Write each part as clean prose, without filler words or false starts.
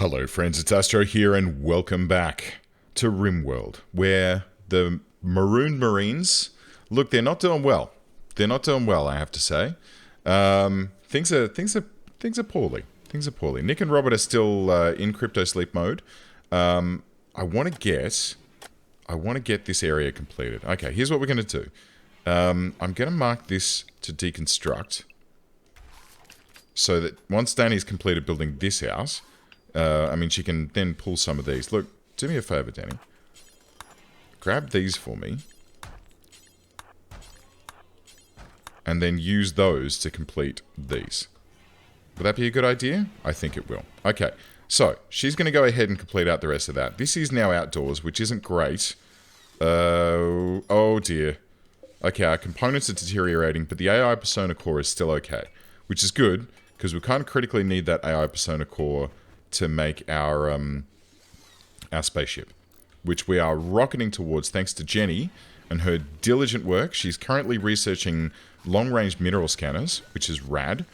Hello friends, it's Astro here and welcome back to Rimworld, where the Marooned Marines, look, they're not doing well. They're not doing well, I have to say. Things are poorly. Things are poorly. Nick and Robert are still in crypto sleep mode. I want to get this area completed. Okay, here's what we're going to do. I'm going to mark this to deconstruct, so that once Danny's completed building this house, she can then pull some of these. Look, do me a favor, Danny. Grab these for me. And then use those to complete these. Would that be a good idea? I think it will. Okay, so she's going to go ahead and complete out the rest of that. This is now outdoors, which isn't great. Oh dear. Okay, our components are deteriorating, but the AI persona core is still okay. Which is good, because we kind of critically need that AI persona core to make our spaceship, which we are rocketing towards thanks to Jenny and her diligent work. She's currently researching long-range mineral scanners, which is rad,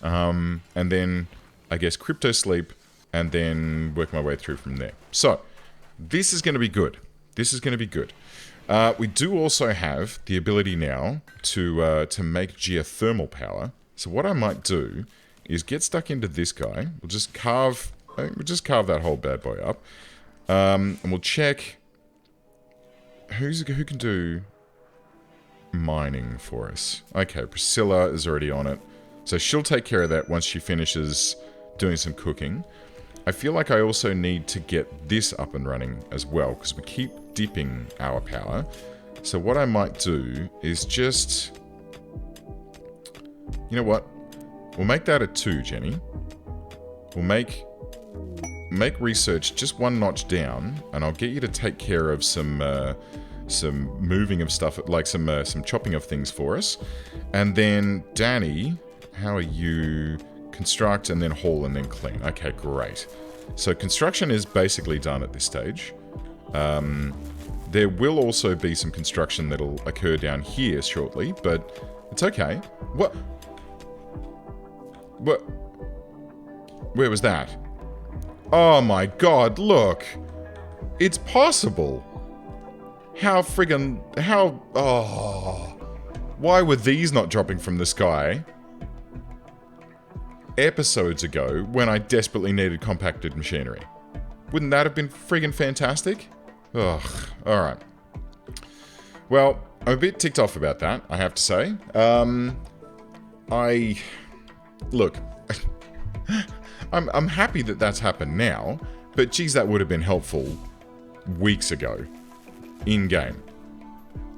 and then I guess crypto sleep, and then work my way through from there. So this is going to be good. This is going to be good. We do also have the ability now to make geothermal power. So what I might do is get stuck into this guy. We'll just carve that whole bad boy up, and we'll check who can do mining for us. Okay, Priscilla is already on it, so she'll take care of that once she finishes doing some cooking. I feel like I also need to get this up and running as well, because we keep dipping our power. So what I might do is just, you know what? We'll make that a 2, Jenny. We'll make research just one notch down, and I'll get you to take care of some moving of stuff, like some chopping of things for us. And then Danny, how are you? Construct and then haul and then clean. Okay, great. So construction is basically done at this stage. There will also be some construction that'll occur down here shortly, but it's okay. What? Where was that? Oh my god, look! It's possible! Why were these not dropping from the sky episodes ago when I desperately needed compacted machinery? Wouldn't that have been friggin' fantastic? Ugh, alright. Well, I'm a bit ticked off about that, I have to say. Look, I'm happy that that's happened now, but geez, that would have been helpful weeks ago, in-game.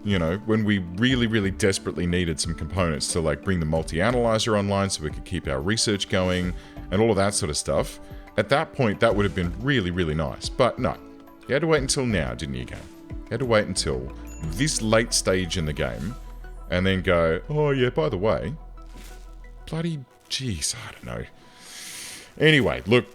You know, when we really, really desperately needed some components to, like, bring the multi-analyzer online so we could keep our research going, and all of that sort of stuff. At that point, that would have been really, really nice. But no, you had to wait until now, didn't you, game? You had to wait until this late stage in the game, and then go, oh yeah, by the way, bloody, jeez, I don't know. Anyway, look,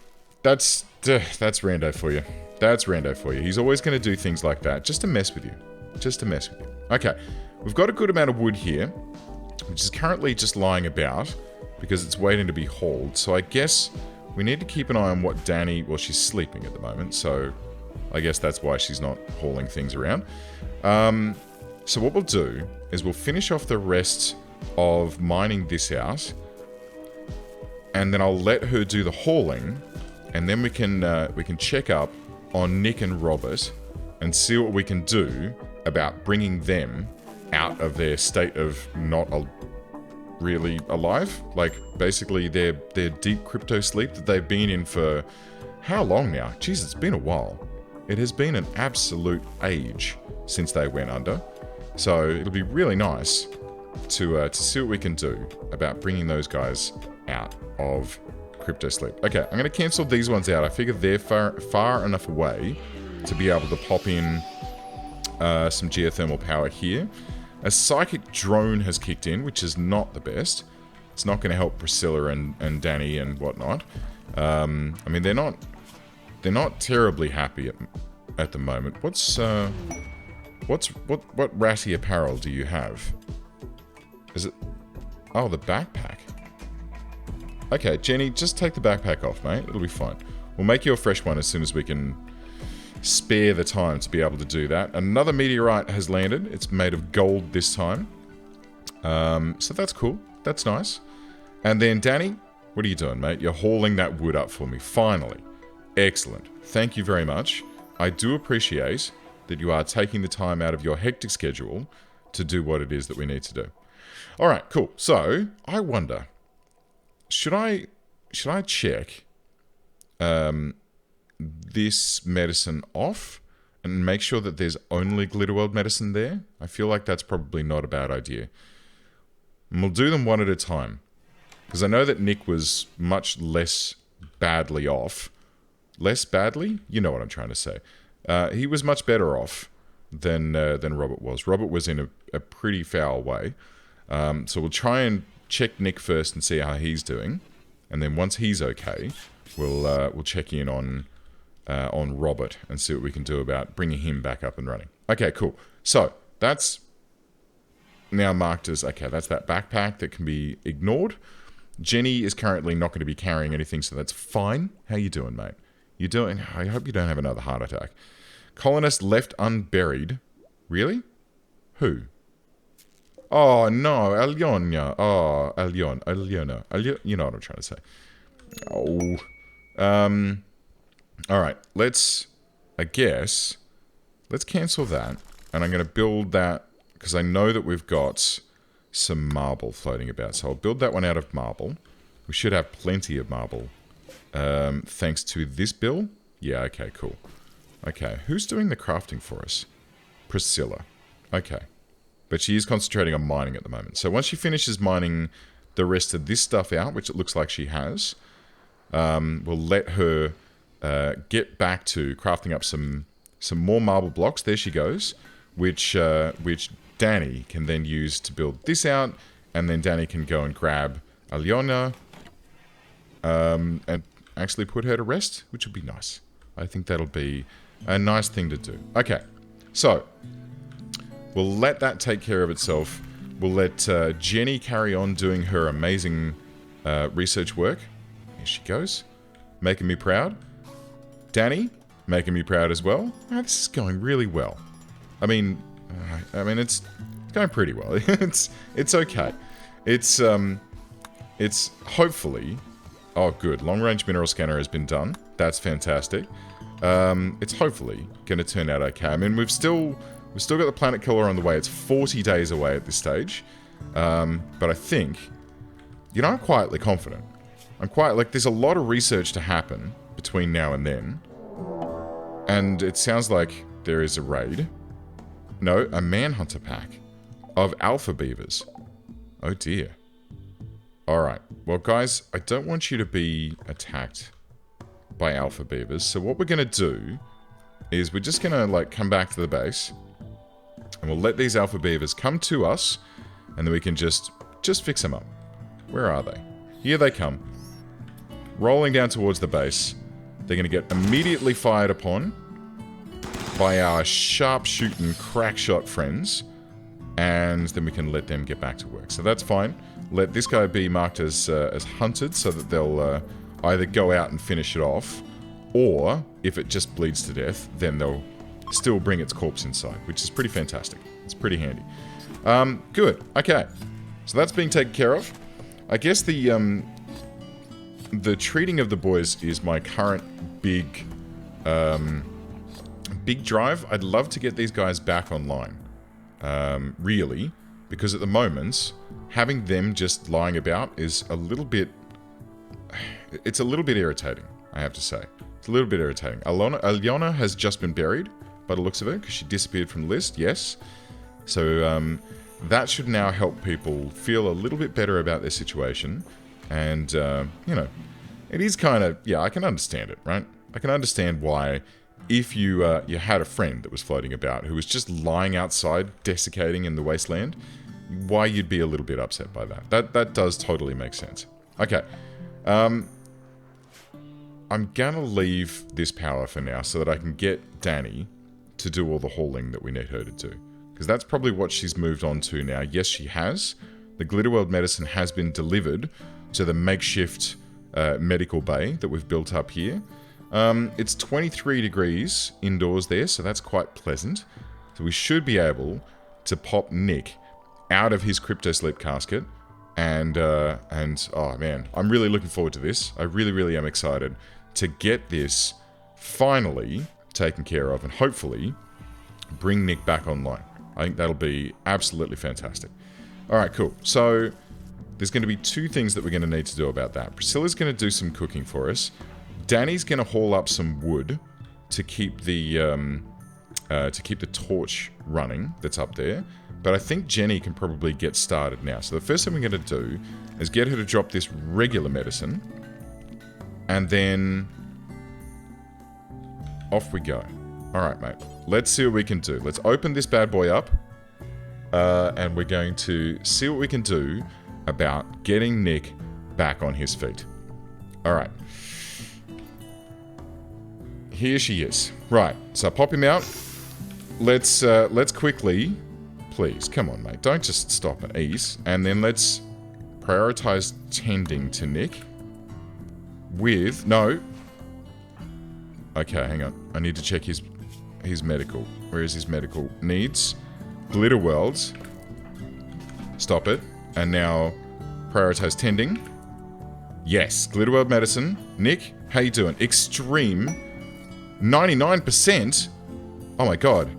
that's Rando for you. That's Rando for you. He's always going to do things like that, just to mess with you. Just to mess with you. Okay, we've got a good amount of wood here, which is currently just lying about, because it's waiting to be hauled. So I guess we need to keep an eye on what Danny, well, she's sleeping at the moment, so I guess that's why she's not hauling things around. So what we'll do is we'll finish off the rest of mining this out, and then I'll let her do the hauling, and then we can check up on Nick and Robert and see what we can do about bringing them out of their state of not really alive. Like, basically their deep crypto sleep that they've been in for how long now? Jeez, it's been a while. It has been an absolute age since they went under. So it'll be really nice to see what we can do about bringing those guys out of crypto sleep. Okay, I'm going to cancel these ones out. I figure they're far enough away to be able to pop in some geothermal power here. A psychic drone has kicked in, which is not the best. It's not going to help Priscilla and Danny and whatnot. I mean, they're not terribly happy at the moment. What ratty apparel do you have? Is it? Oh, the backpack. Okay, Jenny, just take the backpack off, mate. It'll be fine. We'll make you a fresh one as soon as we can spare the time to be able to do that. Another meteorite has landed. It's made of gold this time. So that's cool. That's nice. And then, Danny, what are you doing, mate? You're hauling that wood up for me. Finally. Excellent. Thank you very much. I do appreciate that you are taking the time out of your hectic schedule to do what it is that we need to do. Alright, cool. So, I wonder, should I check this medicine off and make sure that there's only glitterworld medicine there? I feel like that's probably not a bad idea. And we'll do them one at a time. Because I know that Nick was much less badly off. Less badly? You know what I'm trying to say. He was much better off than Robert was. Robert was in a pretty foul way. So we'll try and check Nick first and see how he's doing. And then once he's okay, we'll check in on Robert and see what we can do about bringing him back up and running. Okay, cool. So that's now marked as, okay, that's that backpack that can be ignored. Jenny is currently not going to be carrying anything, so that's fine. How you doing, mate? You doing? I hope you don't have another heart attack. Colonist left unburied. Really? Who? Oh, no. Alyona. Oh, Alyona. You know what I'm trying to say. Oh. Alright. Let's cancel that. And I'm going to build that, because I know that we've got some marble floating about. So I'll build that one out of marble. We should have plenty of marble. Thanks to this bill? Yeah, okay, cool. Okay, who's doing the crafting for us? Priscilla. Okay. But she is concentrating on mining at the moment. So once she finishes mining the rest of this stuff out, which it looks like she has, we'll let her get back to crafting up some more marble blocks. There she goes. Which Danny can then use to build this out. And then Danny can go and grab Alyona and actually put her to rest, which would be nice. I think that'll be a nice thing to do. Okay, so we'll let that take care of itself. We'll let Jenny carry on doing her amazing research work. Here she goes, making me proud. Danny, making me proud as well. Oh, this is going really well. I mean, it's going pretty well. it's okay. It's hopefully. Oh, good. Long-range mineral scanner has been done. That's fantastic. It's hopefully going to turn out okay. I mean, we've still got the planet killer on the way. It's 40 days away at this stage. But I think, you know, I'm quietly confident. There's a lot of research to happen between now and then. And it sounds like there is a raid. No, a manhunter pack of alpha beavers. Oh dear. Alright, well guys, I don't want you to be attacked by alpha beavers, so what we're going to do is we're just going to, like, come back to the base, and we'll let these alpha beavers come to us, and then we can just fix them up. Where are they? Here they come. Rolling down towards the base. They're going to get immediately fired upon by our sharpshooting crackshot friends, and then we can let them get back to work. So that's fine. Let this guy be marked as hunted, so that they'll either go out and finish it off, or if it just bleeds to death, then they'll still bring its corpse inside, which is pretty fantastic. It's pretty handy. Good. Okay. So that's being taken care of. I guess the treating of the boys is my current big drive. I'd love to get these guys back online. Really, because at the moment, having them just lying about is a little bit... It's a little bit irritating, I have to say. It's a little bit irritating. Alyona has just been buried, by the looks of it, because she disappeared from the list, yes. So, that should now help people feel a little bit better about their situation. And, you know, it is kind of... Yeah, I can understand it, right? I can understand why... If you had a friend that was floating about who was just lying outside, desiccating in the wasteland, why you'd be a little bit upset by that. That does totally make sense. Okay. I'm gonna leave this power for now so that I can get Danny to do all the hauling that we need her to do. Because that's probably what she's moved on to now. Yes, she has. The glitterworld medicine has been delivered to the makeshift medical bay that we've built up here. It's 23 degrees indoors there, so that's quite pleasant. So we should be able to pop Nick out of his crypto sleep casket. And oh man, I'm really looking forward to this. I really, really am excited to get this finally taken care of and hopefully bring Nick back online. I think that'll be absolutely fantastic. Alright, cool. So there's going to be two things that we're going to need to do about that. Priscilla's going to do some cooking for us. Danny's going to haul up some wood to keep the torch running that's up there. But I think Jenny can probably get started now. So the first thing we're going to do is get her to drop this regular medicine. And then off we go. Alright, mate. Let's see what we can do. Let's open this bad boy up. And we're going to see what we can do about getting Nick back on his feet. Alright. Here she is. Right, so pop him out. Let's quickly... Please, come on, mate. Don't just stop and eat. And then let's prioritize tending to Nick with... No. Okay, hang on. I need to check his medical. Where is his medical needs? Glitterworld. Stop it. And now prioritize tending. Yes, Glitterworld medicine. Nick, how you doing? Extreme. 99%? Oh my god.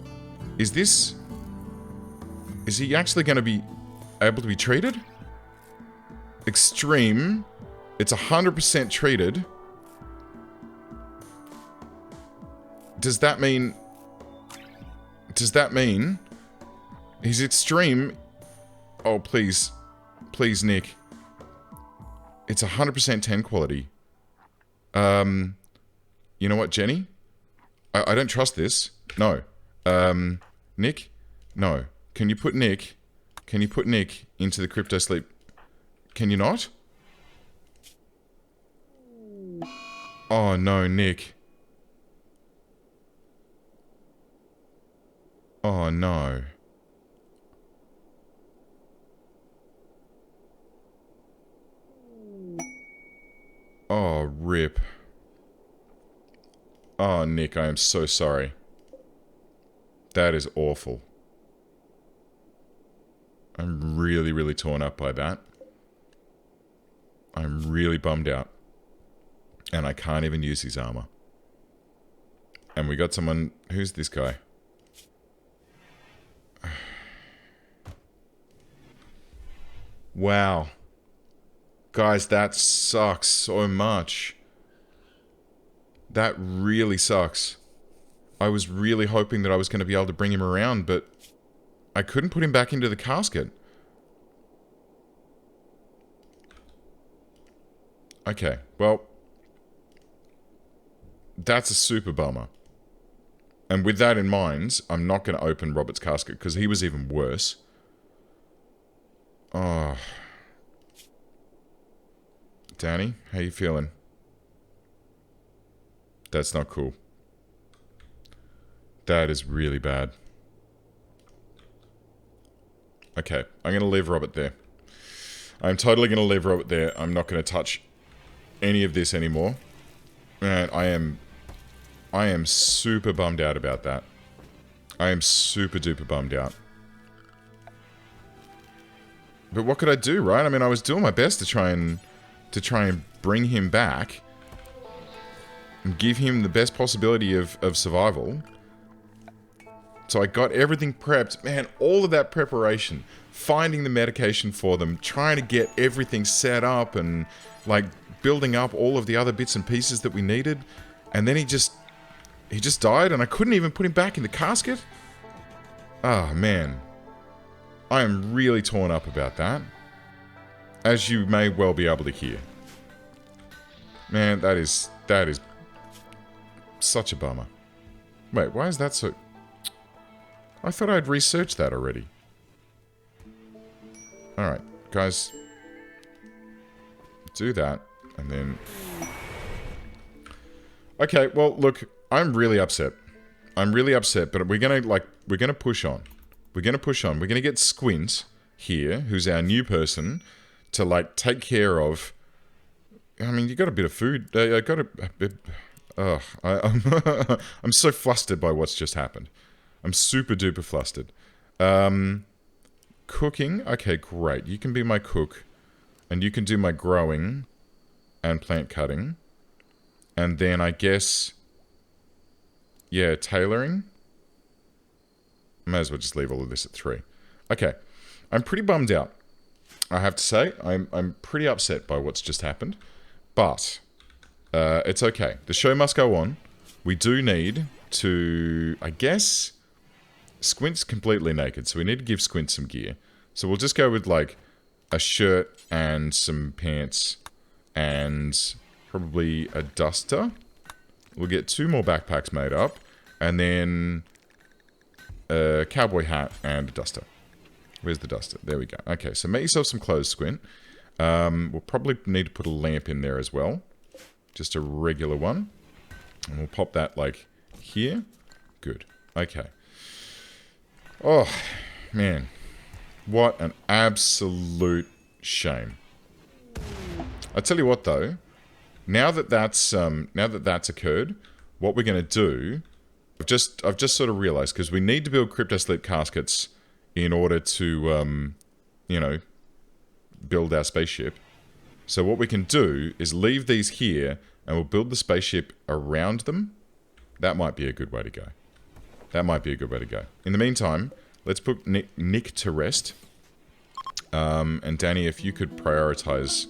Is he actually going to be able to be treated? Extreme. It's 100% treated. Does that mean he's extreme? Oh, please. Please, Nick. It's 100% 10 quality. You know what, Jenny? I don't trust this. No. Nick? No. Can you put Nick into the crypto sleep? Can you not? Oh no, Nick. Oh no. Oh, rip. Oh, Nick, I am so sorry. That is awful. I'm really, really torn up by that. I'm really bummed out. And I can't even use his armor. And we got someone... Who's this guy? Wow. Guys, that sucks so much. That really sucks. I was really hoping that I was going to be able to bring him around, but I couldn't put him back into the casket. Okay, well, that's a super bummer. And with that in mind, I'm not going to open Robert's casket, because he was even worse. Oh. Danny, how you feeling? That's not cool. That is really bad. Okay, I'm going to leave Robert there. I'm totally going to leave Robert there. I'm not going to touch any of this anymore. And I am super bummed out about that. I am super duper bummed out. But what could I do, right? I mean, I was doing my best to try and bring him back and give him the best possibility of survival. So I got everything prepped. Man, all of that preparation, finding the medication for them, trying to get everything set up and like building up all of the other bits and pieces that we needed. And then he just died and I couldn't even put him back in the casket. Ah, man. I am really torn up about that. As you may well be able to hear. Man, that is such a bummer. Wait, why is that so... I thought I'd researched that already. Alright, guys. Do that, and then... Okay, well, look, I'm really upset. I'm really upset, but we're gonna push on. We're gonna push on. We're gonna get Squint here, who's our new person, to, like, take care of... I mean, you got a bit of food. Ugh, I'm so flustered by what's just happened. I'm super duper flustered. Cooking. Okay, great. You can be my cook. And you can do my growing and plant cutting. And then I guess... yeah, tailoring. May as well just leave all of this at 3. Okay. I'm pretty bummed out. I have to say, I'm pretty upset by what's just happened. But... it's okay. The show must go on. We do need to, I guess, Squint's completely naked, so we need to give Squint some gear. So we'll just go with, like, a shirt and some pants and probably a duster. We'll get 2 more backpacks made up and then a cowboy hat and a duster. Where's the duster? There we go. Okay, so make yourself some clothes, Squint. We'll probably need to put a lamp in there as well. Just a regular one. And we'll pop that, like, here. Good. Okay. Oh, man. What an absolute shame. I tell you what, though. Now that that's occurred, what we're going to do... I've just sort of realized, because we need to build cryptosleep caskets in order to, you know, build our spaceship. So what we can do is leave these here, and we'll build the spaceship around them. That might be a good way to go. That might be a good way to go. In the meantime, let's put Nick to rest. And Danny, if you could prioritize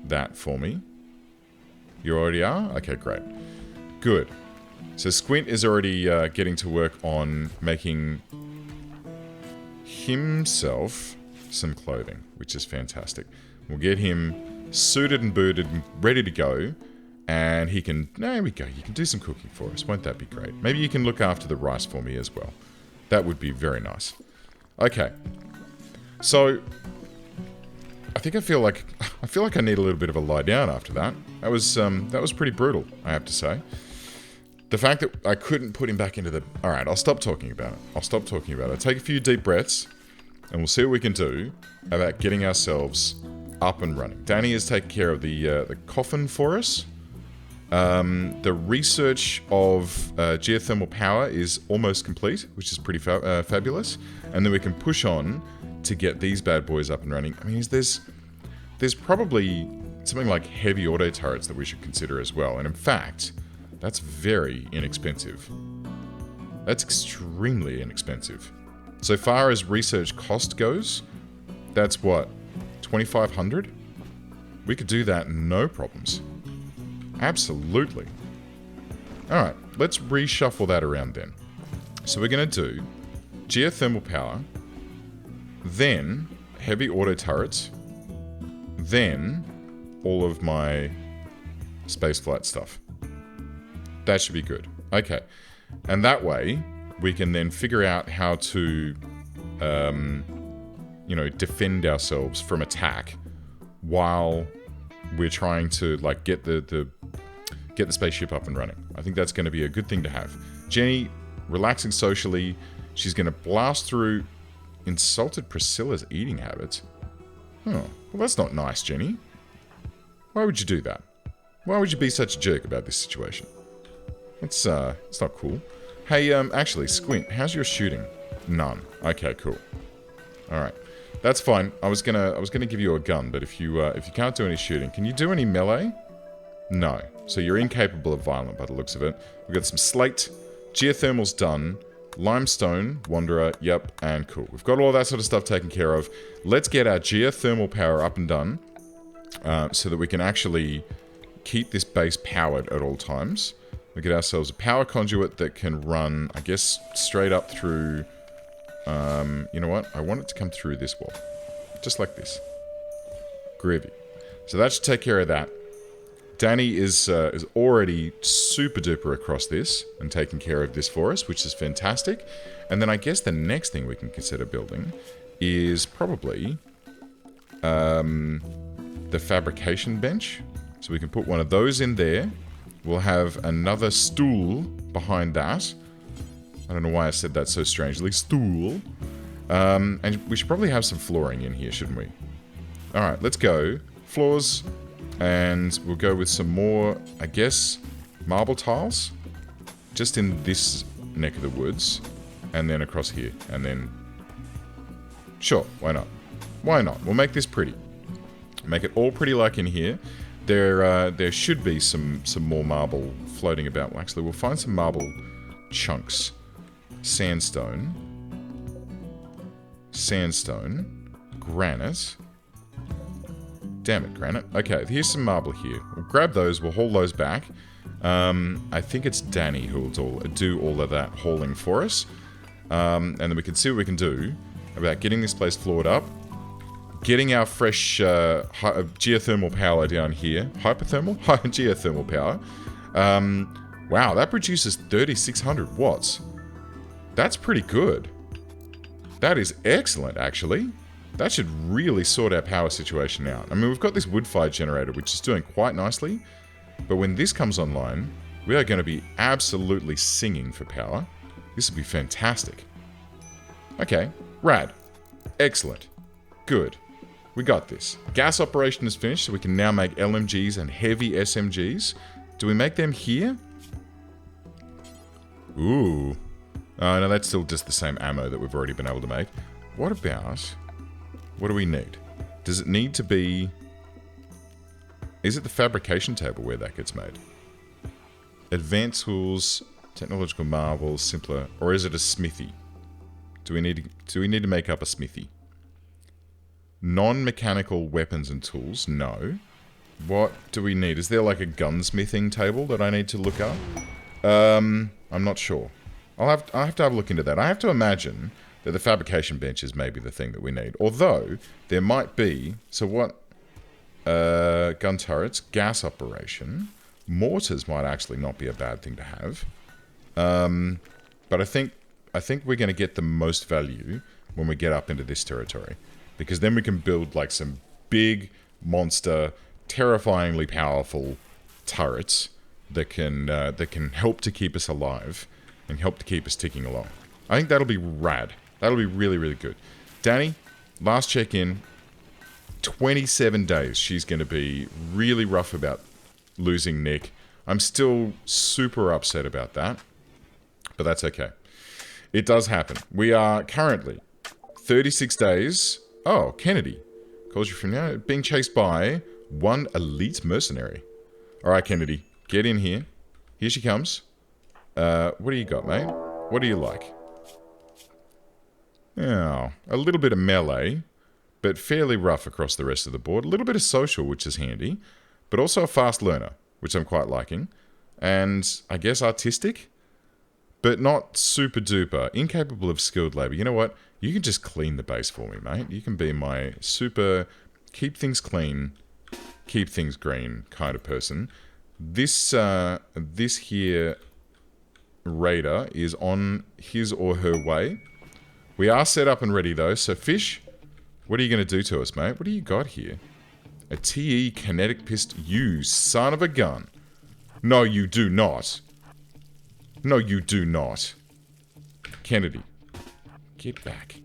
that for me. You already are? Okay, great. Good. So Squint is already getting to work on making himself some clothing, which is fantastic. We'll get him suited and booted and ready to go. And he can... there we go. You can do some cooking for us. Won't that be great? Maybe you can look after the rice for me as well. That would be very nice. Okay. So... I feel like I need a little bit of a lie down after that. That was pretty brutal, I have to say. The fact that I couldn't put him back into the... Alright, I'll stop talking about it. I'll stop talking about it. Take a few deep breaths. And we'll see what we can do about getting ourselves up and running. Danny has taken care of the coffin for us. The research of geothermal power is almost complete, which is pretty fabulous. And then we can push on to get these bad boys up and running. I mean, there's probably something like heavy auto turrets that we should consider as well. And in fact, that's very inexpensive. That's extremely inexpensive. So far as research cost goes, that's what, 2,500? We could do that no problems. Absolutely. Alright, let's reshuffle that around then. So we're going to do geothermal power, then heavy auto turrets, then all of my spaceflight stuff. That should be good. Okay. And that way, we can then figure out how to, you know, defend ourselves from attack while we're trying to, like, get the spaceship up and running. I think that's going to be a good thing to have. Jenny, relaxing socially. She's going to blast through insulted Priscilla's eating habits. Oh, well, that's not nice, Jenny. Why would you do that? Why would you be such a jerk about this situation? It's not cool. Hey, actually, Squint, how's your shooting? None. Okay, cool. Alright. That's fine. I was gonna give you a gun, but if you can't do any shooting, can you do any melee? No. So you're incapable of violent by the looks of it. We've got some slate. Geothermal's done. Limestone, Wanderer, yep, and cool. We've got all that sort of stuff taken care of. Let's get our geothermal power up and done so that we can actually keep this base powered at all times. We get ourselves a power conduit that can run, I guess, straight up through... you know what? I want it to come through this wall. Just like this. Groovy. So that should take care of that. Danny is already super duper across this and taking care of this for us, which is fantastic. And then I guess the next thing we can consider building is probably the fabrication bench. So we can put one of those in there. We'll have another stool behind that. I don't know why I said that so strangely. Stool. And we should probably have some flooring in here, shouldn't we? Alright, let's go. Floors. And we'll go with some more, I guess, marble tiles. Just in this neck of the woods. And then across here. And then... Sure, why not? Why not? We'll make this pretty. Make it all pretty like in here. There should be some more marble floating about. Well, actually, we'll find some marble chunks. Sandstone. Sandstone. Granite. Damn it, granite. Okay, here's some marble here. We'll grab those, we'll haul those back. I think it's Danny who will do all of that hauling for us. And then we can see what we can do about getting this place floored up. Getting our fresh geothermal power down here. Hyperthermal? Geothermal power. Wow, that produces 3,600 watts. That's pretty good. That is excellent, actually. That should really sort our power situation out. I mean, we've got this wood-fired generator, which is doing quite nicely. But when this comes online, we are going to be absolutely singing for power. This will be fantastic. Okay, rad. Excellent. Good. We got this. Gas operation is finished, so we can now make LMGs and heavy SMGs. Do we make them here? Ooh. Oh, no, that's still just the same ammo that we've already been able to make. What about... What do we need? Does it need to be... Is it the fabrication table where that gets made? Advanced tools, technological marvels, simpler... Or is it a smithy? Do we need to make up a smithy? Non-mechanical weapons and tools? No. What do we need? Is there like a gunsmithing table that I need to look up? I'm not sure. I'll have to have a look into that. I have to imagine that the fabrication bench is maybe the thing that we need. Although, there might be... So what? Gun turrets, gas operation. Mortars might actually not be a bad thing to have. But I think we're going to get the most value when we get up into this territory. Because then we can build like some big, monster, terrifyingly powerful turrets that can help to keep us alive and help to keep us ticking along. I think that'll be rad. That'll be really, really good. Danny, last check-in, 27 days. She's going to be really rough about losing Nick. I'm still super upset about that, but that's okay. It does happen. We are currently 36 days... Oh, Kennedy calls you from now. Being chased by one elite mercenary. Alright, Kennedy. Get in here. Here she comes. What do you got, mate? What do you like? Oh, a little bit of melee, but fairly rough across the rest of the board. A little bit of social, which is handy, but also a fast learner, which I'm quite liking. And I guess artistic, but not super duper. Incapable of skilled labor. You know what? You can just clean the base for me, mate. You can be my super keep things clean, keep things green kind of person. This here raider is on his or her way. We are set up and ready though. So Fish, what are you going to do to us, mate? What do you got here? A TE kinetic pistol. You son of a gun. No, you do not. No, you do not. Kennedy. Get back.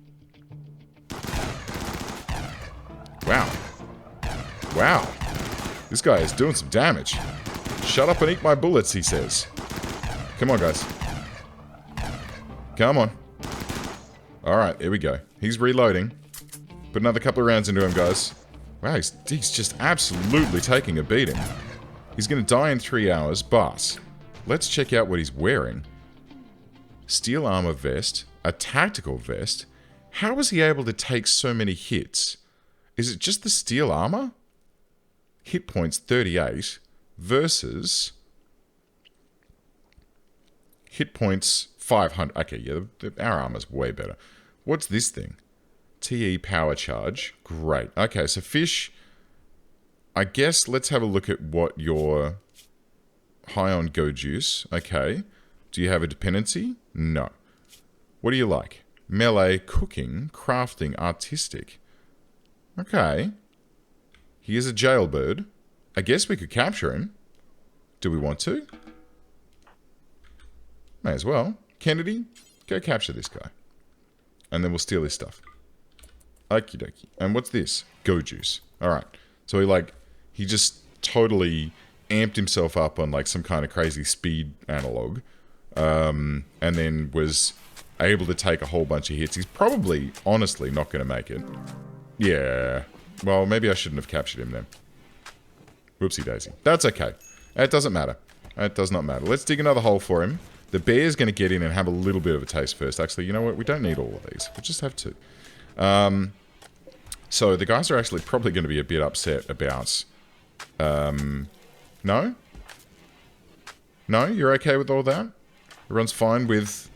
Wow. Wow. This guy is doing some damage. Shut up and eat my bullets, he says. Come on, guys. Come on. Alright, here we go. He's reloading. Put another couple of rounds into him, guys. Wow, he's just absolutely taking a beating. He's going to die in 3 hours, but let's check out what he's wearing. Steel armor vest. A tactical vest? How was he able to take so many hits? Is it just the steel armor? Hit points 38 versus hit points 500. Okay, yeah, our armor's way better. What's this thing? TE power charge. Great. Okay, so Fish, I guess let's have a look at what your high on go juice. Okay. Do you have a dependency? No. What do you like? Melee, cooking, crafting, artistic. Okay. He is a jailbird. I guess we could capture him. Do we want to? May as well. Kennedy, go capture this guy. And then we'll steal his stuff. Okie dokie. And what's this? Go juice. Alright. So he just totally amped himself up on like some kind of crazy speed analog, and then was able to take a whole bunch of hits. He's probably, honestly, not going to make it. Yeah. Well, maybe I shouldn't have captured him then. Whoopsie daisy. That's okay. It doesn't matter. It does not matter. Let's dig another hole for him. The bear's going to get in and have a little bit of a taste first. Actually, you know what? We don't need all of these. We'll just have two. So the guys are actually probably going to be a bit upset about... No? No? You're okay with all that? Everyone's fine with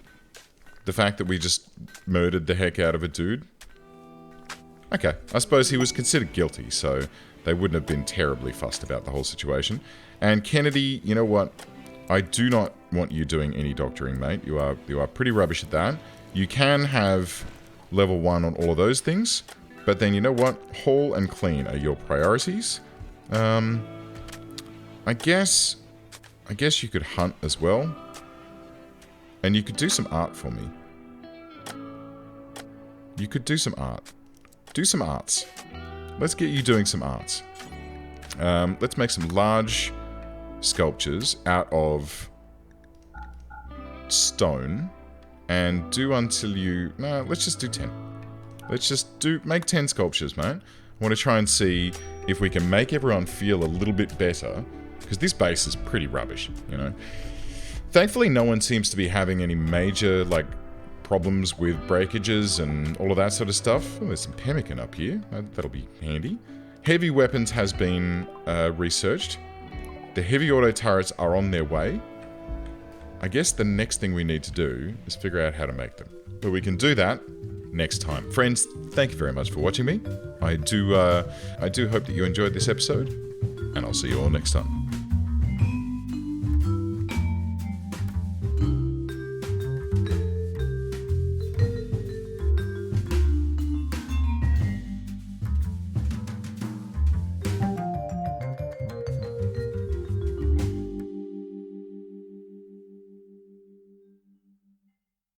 the fact that we just murdered the heck out of a dude? Okay. I suppose he was considered guilty, so they wouldn't have been terribly fussed about the whole situation. And Kennedy, you know what? I do not want you doing any doctoring, mate. You are pretty rubbish at that. You can have level 1 on all of those things, but then you know what? Haul and clean are your priorities. I guess you could hunt as well. And you could do some art for me. You could do some art. Do some arts. Let's get you doing some arts. Let's make some large sculptures out of stone. And do until you... No, let's just do 10. Let's just make 10 sculptures, mate. I want to try and see if we can make everyone feel a little bit better. Because this base is pretty rubbish, you know. Thankfully, no one seems to be having any major, like, problems with breakages and all of that sort of stuff. Oh, there's some pemmican up here. That'll be handy. Heavy weapons has been researched. The heavy auto turrets are on their way. I guess the next thing we need to do is figure out how to make them. But we can do that next time. Friends, thank you very much for watching me. I do hope that you enjoyed this episode, and I'll see you all next time.